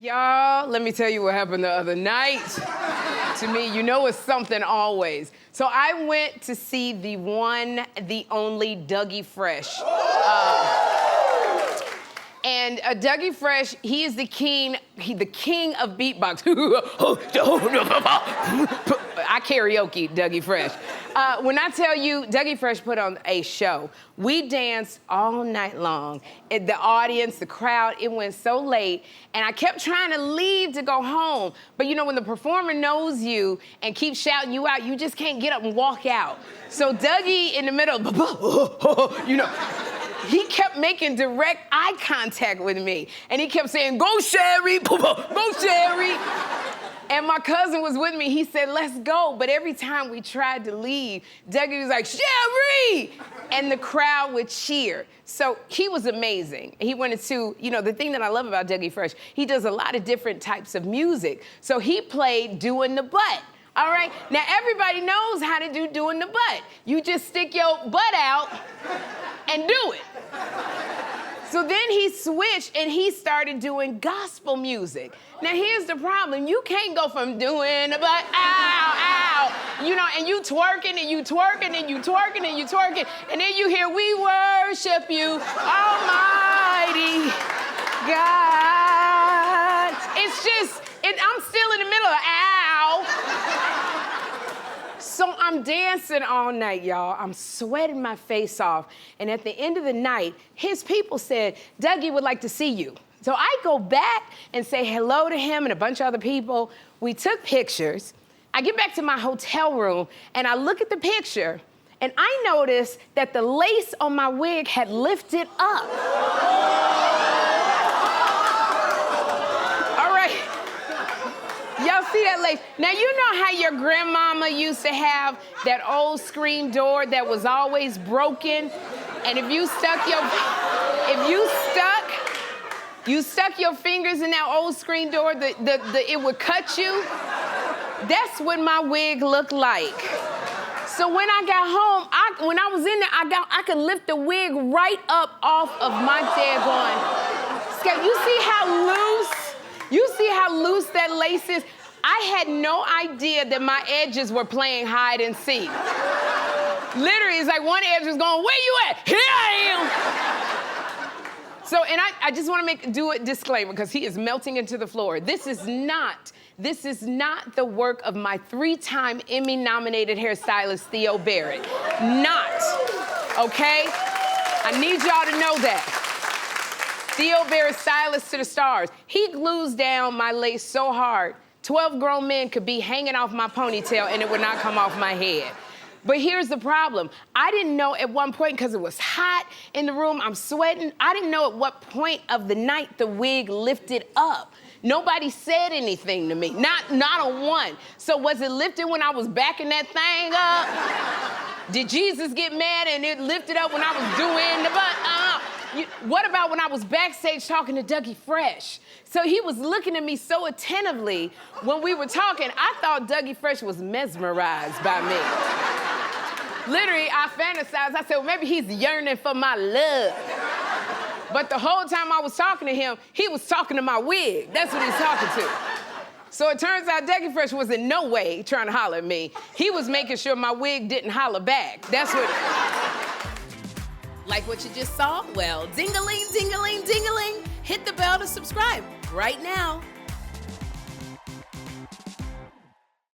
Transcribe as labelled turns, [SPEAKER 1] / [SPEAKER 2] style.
[SPEAKER 1] Y'all, let me tell you what happened the other night. To me, you know it's something always. So I went to see the one, the only Dougie Fresh. And Dougie Fresh, he is the king of beatbox. I karaoke Dougie Fresh. When I tell you, Dougie Fresh put on a show. We danced all night long. The audience, the crowd, it went so late. And I kept trying to leave to go home. But you know, when the performer knows you and keeps shouting you out, you just can't get up and walk out. So Dougie in the middle, you know, he kept making direct eye contact with me. And he kept saying, "Go, Sherri, go, Sherri." And my cousin was with me. He said, "Let's go." But every time we tried to leave, Dougie was like, "Sherri!" And the crowd would cheer. So he was amazing. He went into, you know, the thing that I love about Dougie Fresh, he does a lot of different types of music. So he played Doing the Butt. All right? Now, everybody knows how to do Doing the Butt. You just stick your butt out and do it. So then he switched and he started doing gospel music. Now here's the problem. You can't go from doing the butt, ow, ow, you know, and you twerking and you twerking and you twerking and you twerking, and then you hear, "We worship you, Almighty God." It's just, I'm still in the middle of ow. So I'm dancing all night, y'all. I'm sweating my face off. And at the end of the night, his people said, "Dougie would like to see you." So I go back and say hello to him and a bunch of other people. We took pictures. I get back to my hotel room and I look at the picture and I notice that the lace on my wig had lifted up. Y'all see that lace? Now, you know how your grandmama used to have that old screen door that was always broken? And if you stuck your fingers in that old screen door, it would cut you? That's what my wig looked like. So when I got home, when I was in there, I could lift the wig right up off of my daggone scalp. You see how loose that lace is? I had no idea that my edges were playing hide and seek. Literally, it's like one edge was going, "Where you at? Here I am." So, and I just want to do a disclaimer because he is melting into the floor. This is not the work of my 3-time Emmy-nominated hairstylist, Theo Barrett. Not, okay? I need y'all to know that. Theo Barrett, stylist to the stars. He glues down my lace so hard, 12 grown men could be hanging off my ponytail and it would not come off my head. But here's the problem. I didn't know at one point, because it was hot in the room, I'm sweating, I didn't know at what point of the night the wig lifted up. Nobody said anything to me, not a one. So was it lifted when I was backing that thing up? Did Jesus get mad and it lifted up when I was doing the butt? What about when I was backstage talking to Dougie Fresh? So he was looking at me so attentively when we were talking, I thought Dougie Fresh was mesmerized by me. Literally, I fantasized. I said, well, maybe he's yearning for my love. But the whole time I was talking to him, he was talking to my wig. That's what he's talking to. So it turns out Dougie Fresh was in no way trying to holler at me. He was making sure my wig didn't holler back. That's what...
[SPEAKER 2] Like what you just saw? Well, ding-a-ling, ding-a-ling, ding-a-ling. Hit the bell to subscribe right now.